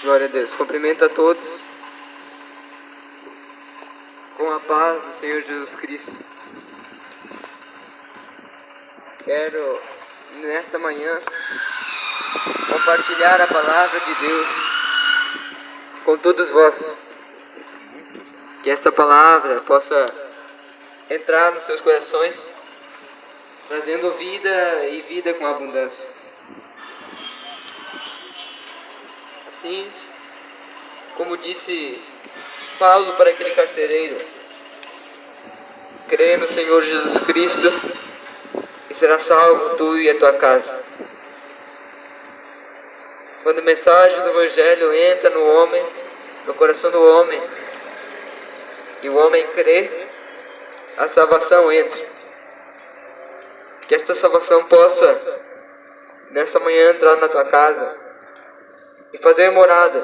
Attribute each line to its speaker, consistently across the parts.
Speaker 1: Glória a Deus. Cumprimento a todos com a paz do Senhor Jesus Cristo. Quero, nesta manhã, compartilhar a palavra de Deus com todos vós. Que esta palavra possa entrar nos seus corações, trazendo vida e vida com abundância. Assim, como disse Paulo para aquele carcereiro, crê no Senhor Jesus Cristo e será salvo tu e a tua casa. Quando a mensagem do Evangelho entra no homem, no coração do homem, e o homem crê, a salvação entra. Que esta salvação possa, nesta manhã, entrar na tua casa e fazer morada,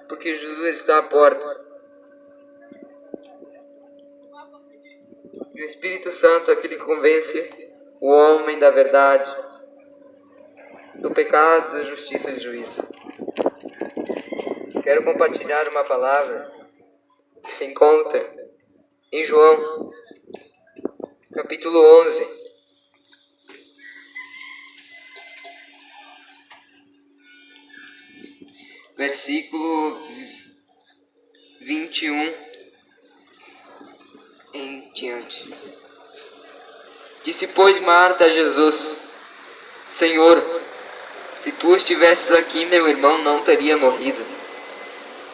Speaker 1: porque Jesus está à porta. E o Espírito Santo é aquele que convence o homem da verdade, do pecado, da justiça e do juízo. Quero compartilhar uma palavra que se encontra em João, capítulo 11. Versículo 21 em diante. Disse, pois, Marta a Jesus: Senhor, se tu estivesses aqui, meu irmão não teria morrido.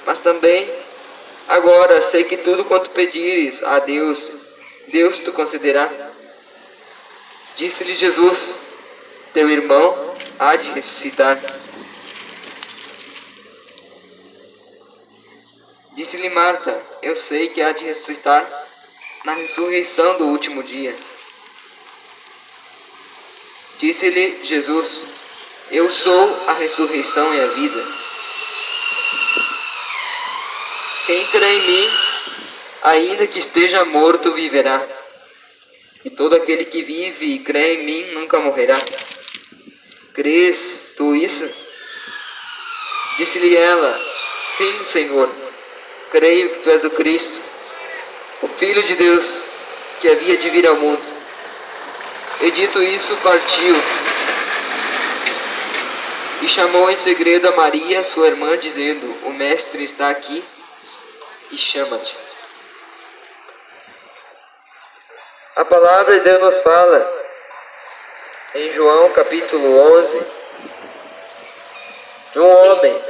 Speaker 1: Mas também agora sei que tudo quanto pedires a Deus, Deus te concederá. Disse-lhe Jesus: teu irmão há de ressuscitar. Disse-lhe Marta: eu sei que há de ressuscitar na ressurreição do último dia. Disse-lhe Jesus: eu sou a ressurreição e a vida. Quem crê em mim, ainda que esteja morto, viverá. E todo aquele que vive e crê em mim nunca morrerá. Crês tu isso? Disse-lhe ela: sim, Senhor. Creio que tu és o Cristo, o Filho de Deus, que havia de vir ao mundo. E dito isso, partiu. E chamou em segredo a Maria, sua irmã, dizendo: o Mestre está aqui e chama-te. A palavra de Deus nos fala em João capítulo 11 de um homem,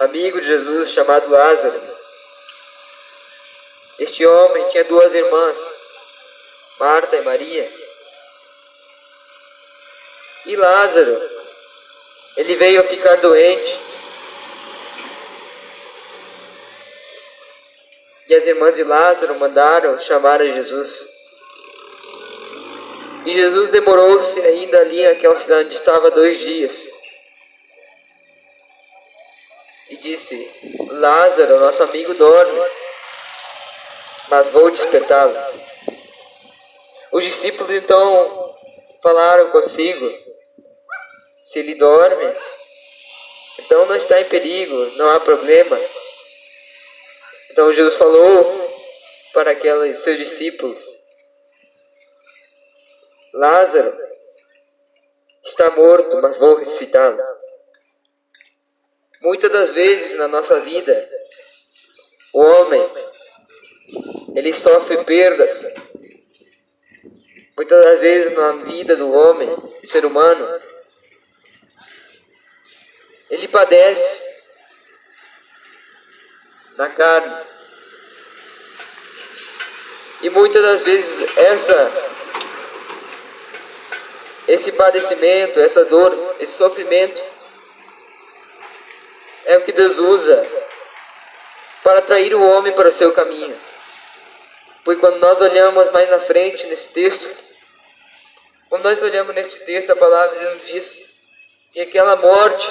Speaker 1: amigo de Jesus, chamado Lázaro. Este homem tinha duas irmãs, Marta e Maria. E Lázaro, ele veio a ficar doente. E as irmãs de Lázaro mandaram chamar a Jesus. E Jesus demorou-se ainda ali naquela cidade onde estava 2 dias. E disse: Lázaro, nosso amigo, dorme, mas vou despertá-lo. Os discípulos então falaram consigo: se ele dorme, então não está em perigo, não há problema. Então Jesus falou para aqueles seus discípulos: Lázaro está morto, mas vou ressuscitá-lo. Muitas das vezes na nossa vida, o homem, ele sofre perdas. Muitas das vezes na vida do homem, do ser humano, ele padece na carne. E muitas das vezes esse padecimento, essa dor, esse sofrimento é o que Deus usa para atrair o homem para o seu caminho. Pois quando nós olhamos mais na frente nesse texto, quando nós olhamos neste texto, a palavra de Deus diz que aquela morte,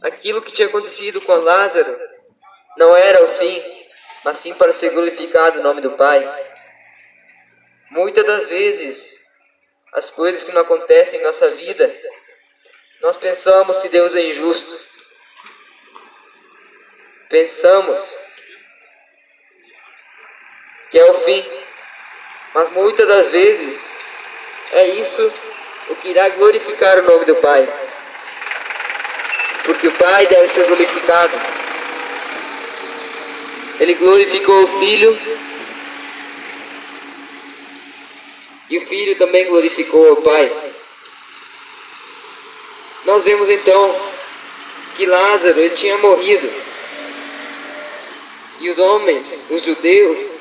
Speaker 1: aquilo que tinha acontecido com Lázaro, não era o fim, mas sim para ser glorificado o nome do Pai. Muitas das vezes, as coisas que não acontecem em nossa vida, Nós pensamos que Deus é injusto. Pensamos que é o fim. Mas muitas das vezes é isso o que irá glorificar o nome do Pai. Porque o Pai deve ser glorificado. Ele glorificou o Filho. E o Filho também glorificou o Pai. Nós vemos então que Lázaro ele tinha morrido. E os homens, os judeus,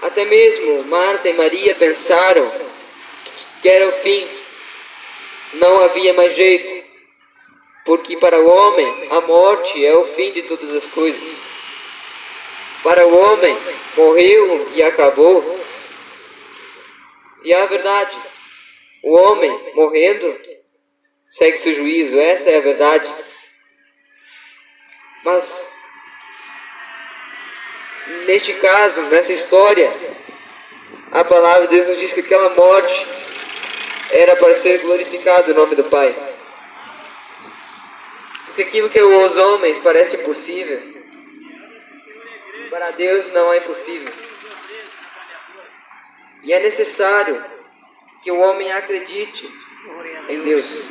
Speaker 1: até mesmo Marta e Maria pensaram que era o fim. Não havia mais jeito. Porque para o homem a morte é o fim de todas as coisas. Para o homem morreu e acabou. E a verdade, o homem morrendo segue-se o juízo, essa é a verdade. Mas neste caso, nessa história, a palavra de Deus nos diz que aquela morte era para ser glorificado o nome do Pai. Porque aquilo que aos homens parece impossível, para Deus não é impossível. E é necessário que o homem acredite em Deus.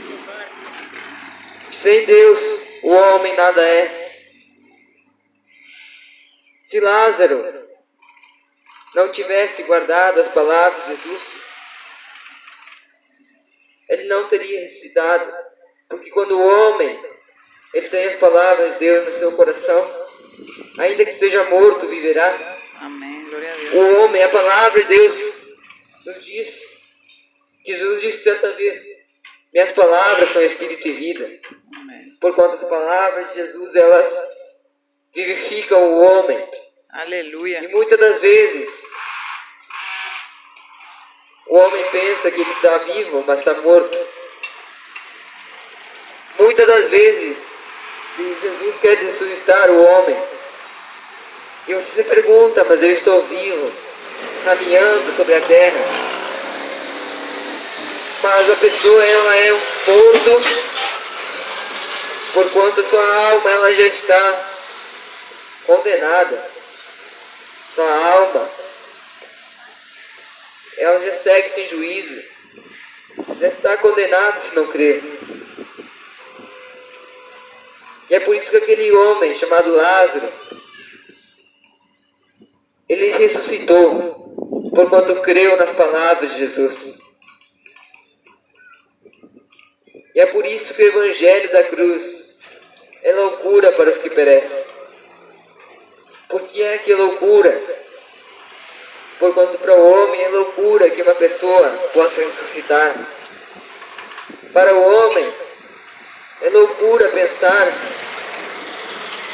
Speaker 1: Sem Deus, o homem nada é. Se Lázaro não tivesse guardado as palavras de Jesus, ele não teria ressuscitado. Porque quando o homem ele tem as palavras de Deus no seu coração, ainda que seja morto, viverá.
Speaker 2: Amém. Glória a Deus.
Speaker 1: O homem, a palavra de Deus nos diz, que Jesus disse certa vez: minhas palavras são espírito e vida.
Speaker 2: Amém.
Speaker 1: Porquanto as palavras de Jesus, elas vivificam o homem.
Speaker 2: Aleluia.
Speaker 1: E muitas das vezes, o homem pensa que ele está vivo, mas está morto. Muitas das vezes, Jesus quer ressuscitar o homem. E você se pergunta: mas eu estou vivo, caminhando sobre a terra. Mas a pessoa, ela é um morto, porquanto a sua alma, ela já está condenada. Sua alma, ela já segue sem juízo. Já está condenada se não crer. E é por isso que aquele homem chamado Lázaro, ele ressuscitou, porquanto creu nas palavras de Jesus. E é por isso que o Evangelho da cruz é loucura para os que perecem. Por que é que é loucura? Porquanto para o homem é loucura que uma pessoa possa ressuscitar. Para o homem é loucura pensar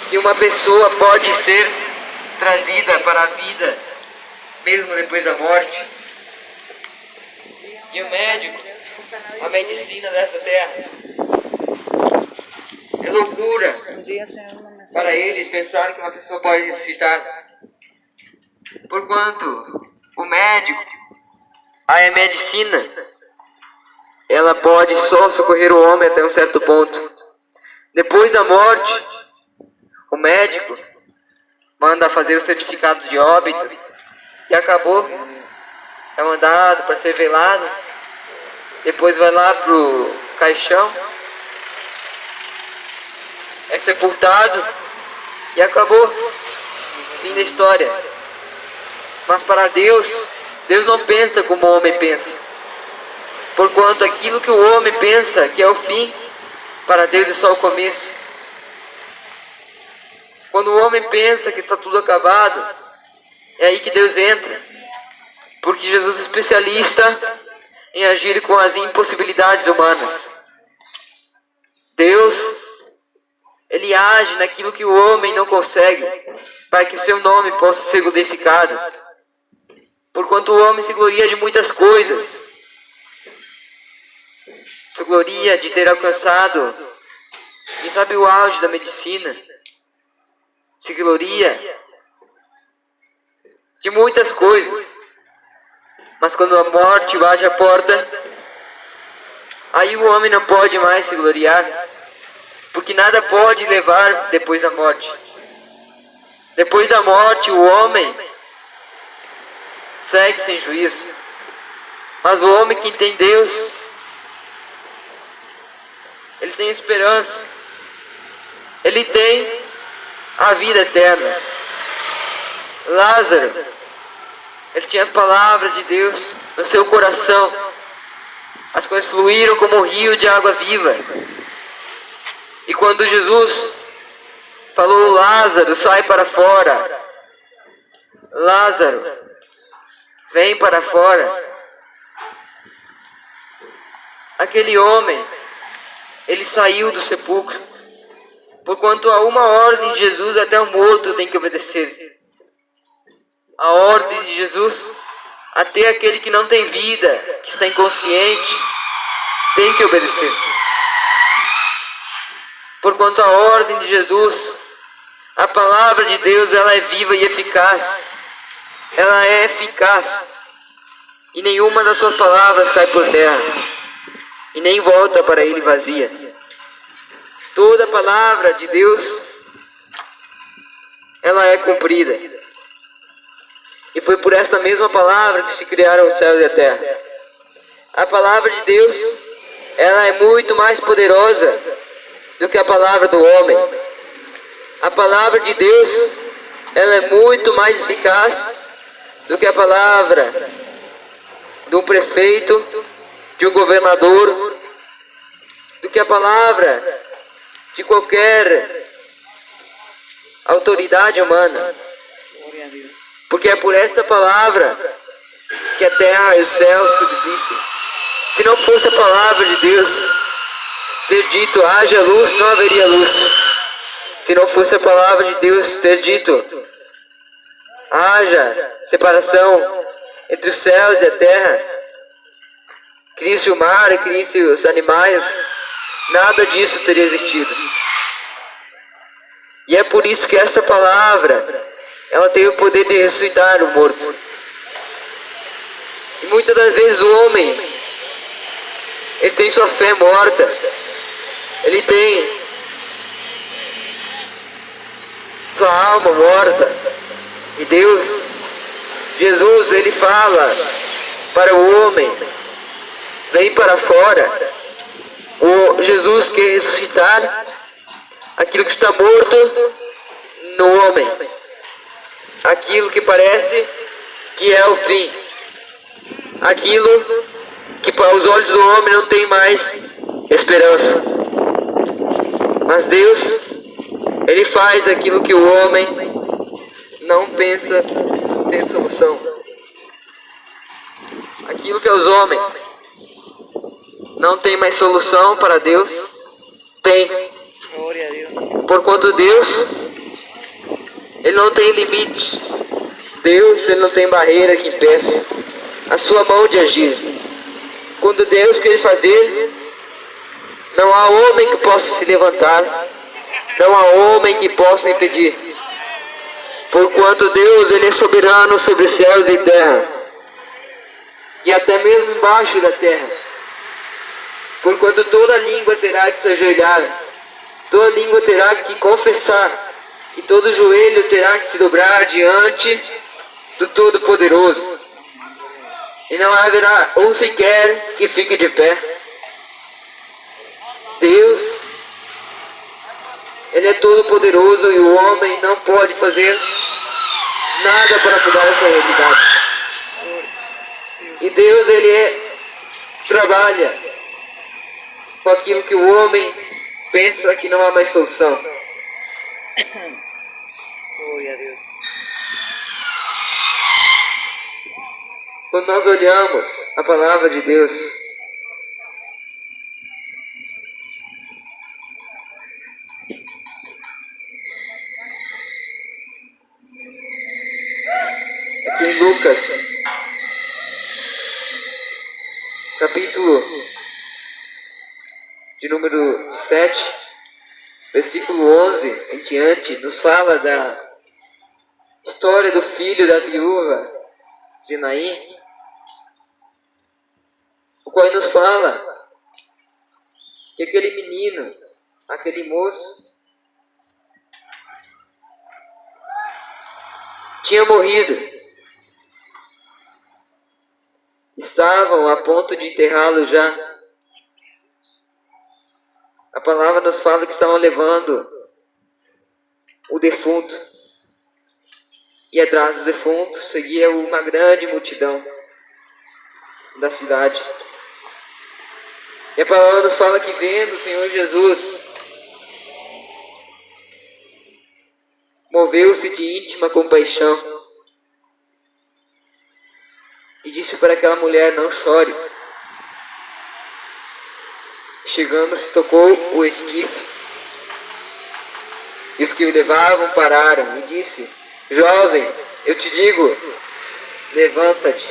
Speaker 1: que uma pessoa pode ser trazida para a vida, mesmo depois da morte. E o médico, a medicina dessa terra, é loucura para eles pensar que uma pessoa pode ressuscitar. Porquanto o médico, a medicina, ela pode só socorrer o homem até um certo ponto. Depois da morte, o médico manda fazer o certificado de óbito e acabou. É mandado para ser velado. Depois vai lá pro caixão, é sepultado e acabou. Fim da história. Mas para Deus, Deus não pensa como o homem pensa. Porquanto aquilo que o homem pensa que é o fim, para Deus é só o começo. Quando o homem pensa que está tudo acabado, é aí que Deus entra. Porque Jesus é especialista em agir com as impossibilidades humanas. Deus, Ele age naquilo que o homem não consegue, para que o seu nome possa ser glorificado. Porquanto o homem se gloria de muitas coisas. Se gloria de ter alcançado, quem sabe, o auge da medicina. Se gloria de muitas coisas. Mas quando a morte bate a porta, Aí o homem não pode mais se gloriar, porque nada pode levar depois da morte. Depois da morte, o homem segue sem juízo. Mas o homem que tem Deus, ele tem esperança. Ele tem a vida eterna. Lázaro, ele tinha as palavras de Deus no seu coração. As coisas fluíram como um rio de água viva. E quando Jesus falou, Lázaro, sai para fora. Lázaro, vem para fora. Aquele homem, ele saiu do sepulcro. Porquanto a uma ordem de Jesus, até o morto tem que obedecer. A ordem de Jesus, até aquele que não tem vida, que está inconsciente, tem que obedecer. Porquanto a ordem de Jesus, a palavra de Deus, ela é viva e eficaz. Ela é eficaz. E nenhuma das suas palavras cai por terra. E nem volta para ele vazia. Toda a palavra de Deus, ela é cumprida. E foi por esta mesma palavra que se criaram os céus e a terra. A palavra de Deus, ela é muito mais poderosa do que a palavra do homem. A palavra de Deus, ela é muito mais eficaz do que a palavra de um prefeito, de um governador, do que a palavra de qualquer autoridade humana.
Speaker 2: Glória a Deus.
Speaker 1: Porque é por essa palavra que a terra e o céu subsistem. Se não fosse a palavra de Deus ter dito, haja luz, não haveria luz. Se não fosse a palavra de Deus ter dito, haja separação entre os céus e a terra, crie-se o mar e crie-se os animais, nada disso teria existido. E é por isso que esta palavra, ela tem o poder de ressuscitar o morto. E muitas das vezes o homem, ele tem sua fé morta. Ele tem sua alma morta. E Deus, Jesus, ele fala para o homem, vem para fora. O Jesus quer ressuscitar aquilo que está morto no homem. Aquilo que parece que é o fim. Aquilo que para os olhos do homem não tem mais esperança. Mas Deus, ele faz aquilo que o homem não pensa ter solução. Aquilo que os homens não tem mais solução para Deus, tem.
Speaker 2: Glória a Deus.
Speaker 1: Porquanto Deus, ele não tem limites. Deus, ele não tem barreira que impeça a sua mão de agir. Quando Deus quer fazer, não há homem que possa se levantar, não há homem que possa impedir. Porquanto Deus, ele é soberano sobre os céus e terra, e até mesmo embaixo da terra. Porquanto toda língua terá que se ajoelhar, toda língua terá que confessar, e todo joelho terá que se dobrar diante do Todo-Poderoso. E não haverá um sequer que fique de pé. Deus, ele é todo-poderoso e o homem não pode fazer nada para mudar essa realidade. E Deus, ele trabalha com aquilo que o homem pensa que não há mais solução.
Speaker 2: Glória a Deus.
Speaker 1: Quando nós olhamos a palavra de Deus, aqui em Lucas, capítulo de número 7, versículo 11 em diante, nos fala da história do filho da viúva de Naim, o qual nos fala que aquele menino, aquele moço, tinha morrido. Estavam a ponto de enterrá-lo já. A palavra nos fala que estavam levando o defunto. E atrás do defunto seguia uma grande multidão da cidade. E a palavra nos fala que, vendo o Senhor Jesus, moveu-se de íntima compaixão e disse para aquela mulher: não chores. Chegando-se, tocou o esquife, e os que o levavam pararam, e disse: jovem, eu te digo, levanta-te.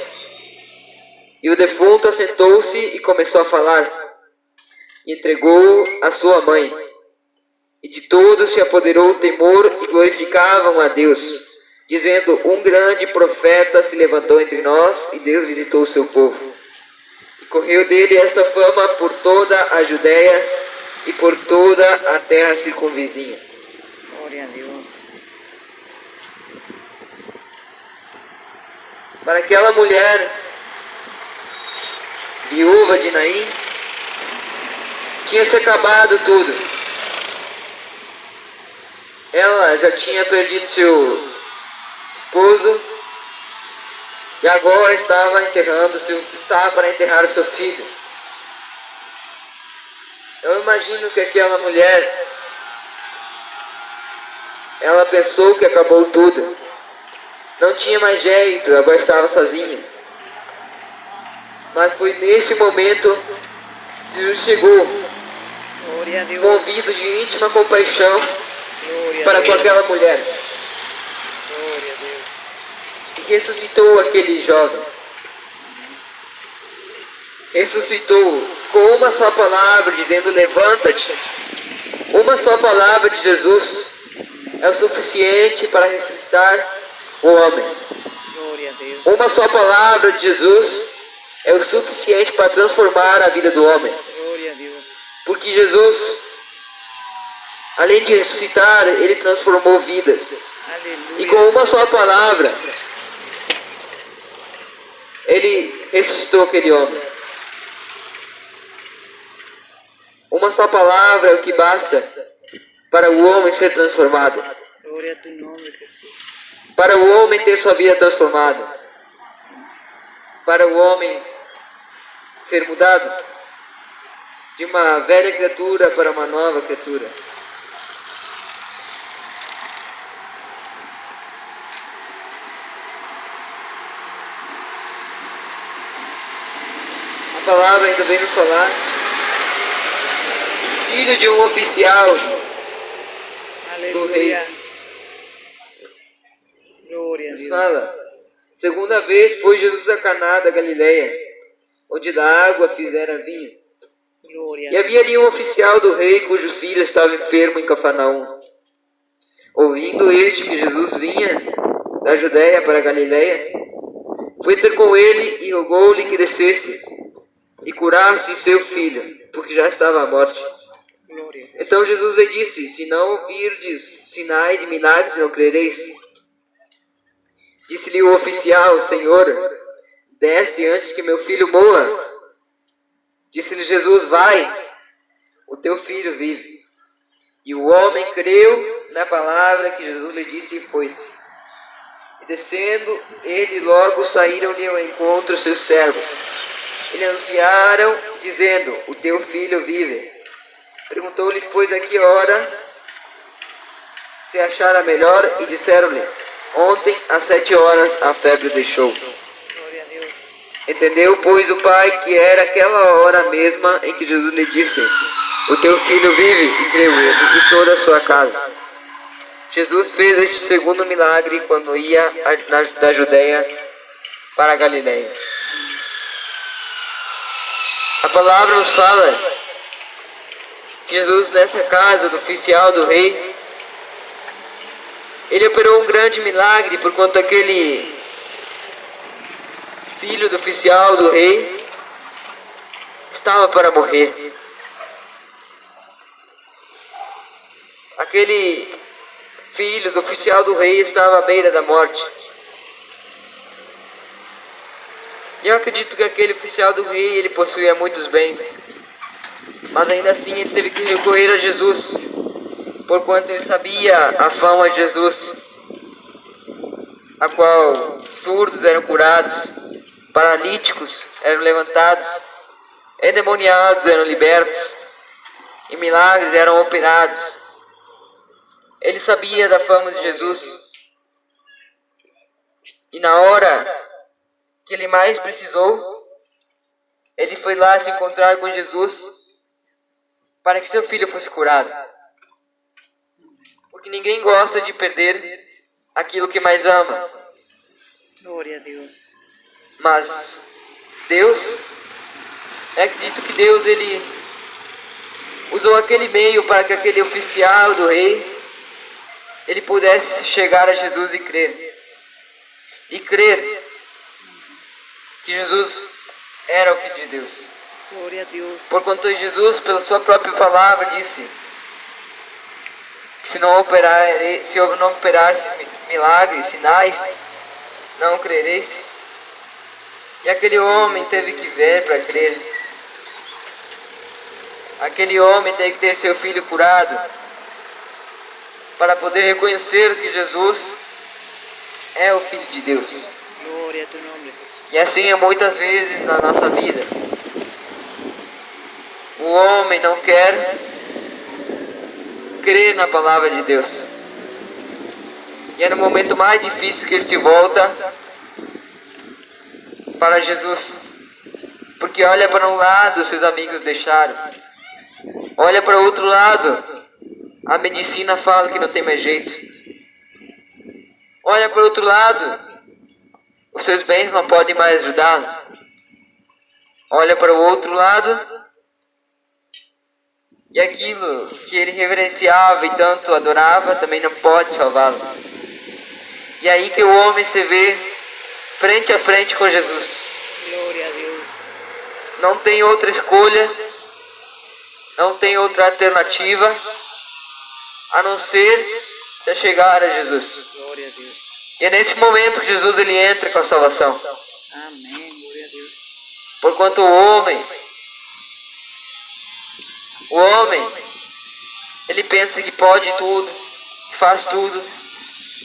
Speaker 1: E o defunto assentou-se e começou a falar, e entregou a sua mãe. E de todos se apoderou o temor e glorificavam a Deus, dizendo: um grande profeta se levantou entre nós, e Deus visitou o seu povo. E correu dele esta fama por toda a Judéia e por toda a terra circunvizinha.
Speaker 2: Glória a Deus.
Speaker 1: Para aquela mulher viúva de Naim, tinha se acabado tudo. Ela já tinha perdido seu esposo e agora estava para enterrar o seu filho. Eu imagino que aquela mulher, ela pensou que acabou tudo. Não tinha mais jeito, agora estava sozinha. Mas foi nesse momento que Jesus chegou,
Speaker 2: Glória a Deus.
Speaker 1: movido de íntima compaixão
Speaker 2: Glória a
Speaker 1: para com
Speaker 2: Deus.
Speaker 1: aquela mulher,
Speaker 2: Glória a Deus.
Speaker 1: e ressuscitou aquele jovem. Ressuscitou com uma só palavra, dizendo: levanta-te. Uma só palavra de Jesus é o suficiente para ressuscitar o homem.
Speaker 2: Glória a Deus.
Speaker 1: Uma só palavra de Jesus é o suficiente para transformar a vida do homem.
Speaker 2: Glória a Deus.
Speaker 1: Porque Jesus, além de ressuscitar, ele transformou vidas. E com
Speaker 2: Aleluia.
Speaker 1: uma só palavra, ele ressuscitou aquele homem. Uma só palavra é o que basta para o homem ser transformado,
Speaker 2: Glória a tu nome, Jesus.
Speaker 1: para o homem ter sua vida transformada, para o homem ser mudado de uma velha criatura para uma nova criatura. A palavra ainda vem nos falar: filho de um oficial do rei.
Speaker 2: Aleluia. Glória a
Speaker 1: Nos
Speaker 2: Deus.
Speaker 1: fala: segunda vez foi Jesus a Caná da Galileia, onde da água fizera vinho.
Speaker 2: Glória
Speaker 1: E
Speaker 2: a
Speaker 1: havia ali um oficial do rei cujo filho estava enfermo em Cafarnaum. Ouvindo este que Jesus vinha da Judéia para a Galileia, foi ter com ele e rogou-lhe que descesse e curasse seu filho, porque já estava à morte.
Speaker 2: Glória a Deus.
Speaker 1: Então Jesus lhe disse: se não ouvirdes sinais e milagres, não crereis. Disse-lhe o oficial: Senhor, desce antes que meu filho morra. Disse-lhe Jesus: vai, o teu filho vive. E o homem creu na palavra que Jesus lhe disse e foi-se. E descendo ele, logo saíram-lhe ao encontro seus servos. E lhe anunciaram, dizendo: o teu filho vive. Perguntou-lhes, pois, a que hora se achara melhor, e disseram-lhe: ontem, às 7 horas, a febre o deixou.
Speaker 2: Glória a Deus.
Speaker 1: Entendeu, pois, o pai que era aquela hora mesma em que Jesus lhe disse: o teu filho vive, e creu ele e toda a sua casa. Jesus fez este segundo milagre quando ia da Judéia para a Galileia. A palavra nos fala que Jesus, nessa casa do oficial do rei, ele operou um grande milagre, por quanto aquele filho do oficial do rei estava para morrer. aquele filho do oficial do rei estava à beira da morte. E eu acredito que aquele oficial do rei, ele possuía muitos bens, mas ainda assim ele teve que recorrer a Jesus, porquanto ele sabia a fama de Jesus, a qual surdos eram curados, paralíticos eram levantados, endemoniados eram libertos, e milagres eram operados. Ele sabia da fama de Jesus, e na hora que ele mais precisou, ele foi lá se encontrar com Jesus para que seu filho fosse curado. Porque ninguém gosta de perder aquilo que mais ama.
Speaker 2: Glória a Deus.
Speaker 1: Mas Deus, eu acredito que Deus, ele usou aquele meio para que aquele oficial do rei, ele pudesse chegar a Jesus e crer. E crer que Jesus era o Filho de Deus.
Speaker 2: Glória a Deus.
Speaker 1: Porquanto Jesus, pela sua própria palavra, disse que se eu não operasse milagres, sinais, não crereis. E aquele homem teve que ver para crer. Aquele homem teve que ter seu filho curado para poder reconhecer que Jesus é o Filho de Deus.
Speaker 2: Glória a tu nome, Jesus.
Speaker 1: E assim é muitas vezes na nossa vida. O homem não quer crer na palavra de Deus. E é no momento mais difícil que este volta para Jesus. Porque olha para um lado, seus amigos deixaram. Olha para o outro lado, a medicina fala que não tem mais jeito. Olha para o outro lado, os seus bens não podem mais ajudá-lo. Olha para o outro lado, e aquilo que ele reverenciava e tanto adorava também não pode salvá-lo. E aí que o homem se vê frente a frente com Jesus.
Speaker 2: Glória a Deus.
Speaker 1: Não tem outra escolha, não tem outra alternativa a não ser se chegar a Jesus.
Speaker 2: Glória a Deus.
Speaker 1: E é nesse momento que Jesus ele entra com a salvação.
Speaker 2: Amém. Glória a Deus.
Speaker 1: Porquanto o homem, ele pensa que pode tudo, que faz tudo,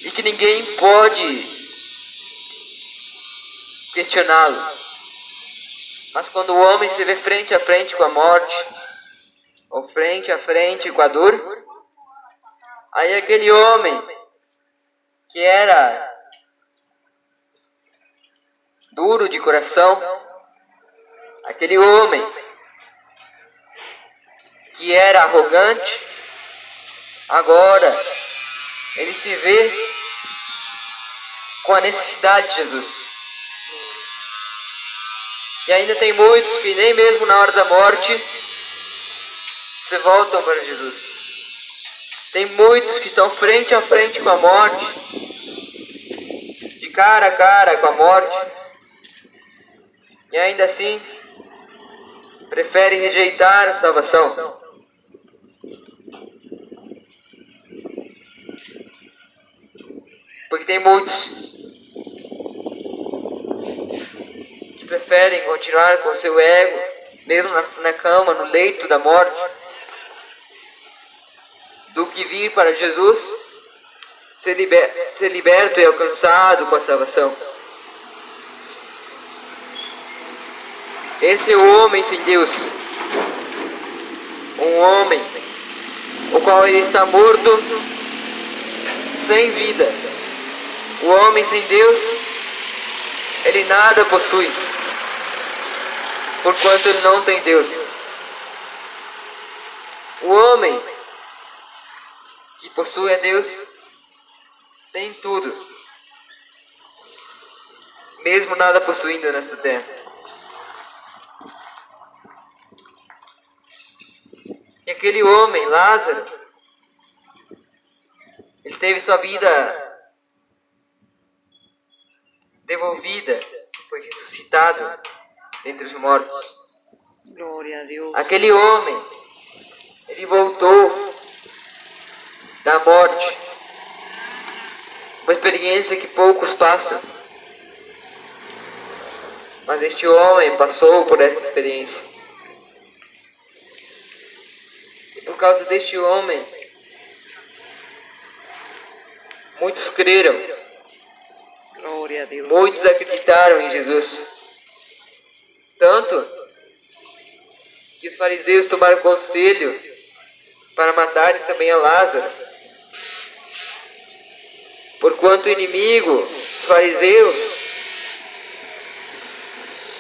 Speaker 1: e que ninguém pode questioná-lo. Mas quando o homem se vê frente a frente com a morte, ou frente a frente com a dor, aí aquele homem que era duro de coração, aquele homem que era arrogante, agora ele se vê com a necessidade de Jesus. E ainda tem muitos que nem mesmo na hora da morte se voltam para Jesus. Tem muitos que estão frente a frente com a morte, de cara a cara com a morte, e ainda assim preferem rejeitar a salvação. Porque tem muitos que preferem continuar com o seu ego, mesmo na cama, no leito da morte, do que vir para Jesus, ser liberto e alcançado com a salvação. Esse é o homem sem Deus. Um homem o qual ele está morto, sem vida. O homem sem Deus, ele nada possui, porquanto ele não tem Deus. O homem que possui a Deus tem tudo, mesmo nada possuindo nesta terra. E aquele homem, Lázaro, ele teve sua vida devolvida, foi ressuscitado dentre os mortos.
Speaker 2: Glória a Deus.
Speaker 1: Aquele homem, ele voltou da morte. Uma experiência que poucos passam. Mas este homem passou por esta experiência. E por causa deste homem, muitos creram.
Speaker 2: Glória a Deus.
Speaker 1: Muitos acreditaram em Jesus. Tanto que os fariseus tomaram conselho para matarem também a Lázaro. Porquanto o inimigo, os fariseus,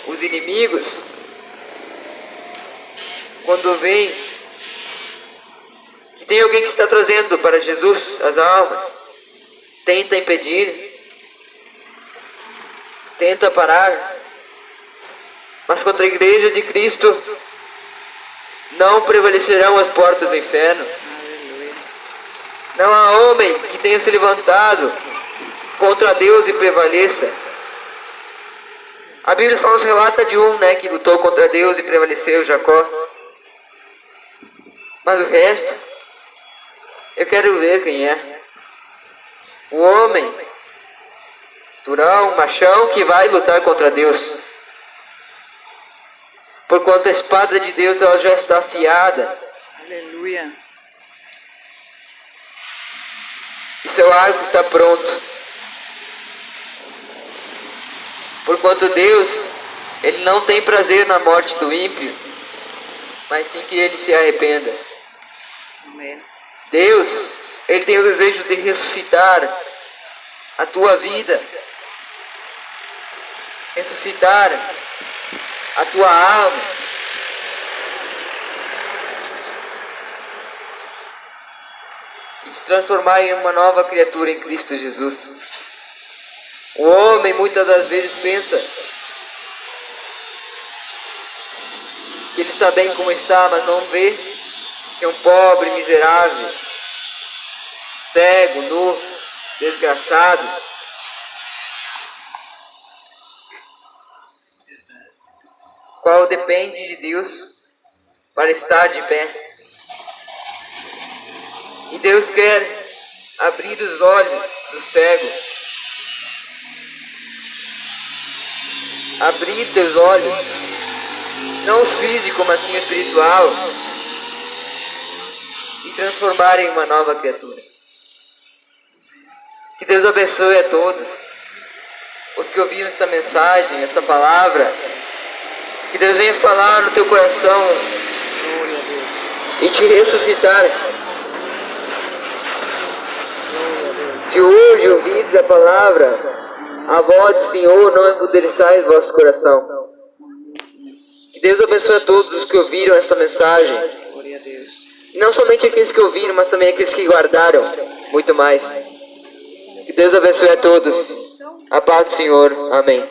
Speaker 1: os inimigos, quando veem que tem alguém que está trazendo para Jesus as almas, tenta impedir, tenta parar, mas contra a igreja de Cristo não prevalecerão as portas do inferno.
Speaker 2: Aleluia.
Speaker 1: Não há homem que tenha se levantado contra Deus e prevaleça. A Bíblia só nos relata de um, que lutou contra Deus e prevaleceu, Jacó. Mas o resto, eu quero ver quem é. O homem, durão, machão, que vai lutar contra Deus. Porquanto a espada de Deus ela já está afiada.
Speaker 2: Aleluia.
Speaker 1: E seu arco está pronto. Porquanto Deus, Ele não tem prazer na morte do ímpio, mas sim que ele se arrependa.
Speaker 2: Amém.
Speaker 1: Deus, Ele tem o desejo de ressuscitar a tua vida, ressuscitar a tua alma, e te transformar em uma nova criatura em Cristo Jesus. O homem muitas das vezes pensa que ele está bem como está, mas não vê que é um pobre, miserável, cego, nu, desgraçado. Qual depende de Deus para estar de pé. E Deus quer abrir os olhos do cego. Abrir teus olhos, não os físicos, mas sim o espiritual, e transformar em uma nova criatura. Que Deus abençoe a todos os que ouviram esta mensagem, esta palavra. Que Deus venha falar no teu coração
Speaker 2: Glória a Deus.
Speaker 1: e te ressuscitar.
Speaker 2: Glória a Deus.
Speaker 1: Se hoje ouvides a palavra, a voz do Senhor, não emudreçais vosso coração. Que Deus abençoe a todos os que ouviram esta mensagem.
Speaker 2: Glória a Deus.
Speaker 1: E não somente aqueles que ouviram, mas também aqueles que guardaram. Muito mais. Que Deus abençoe a todos. A paz do Senhor. Amém.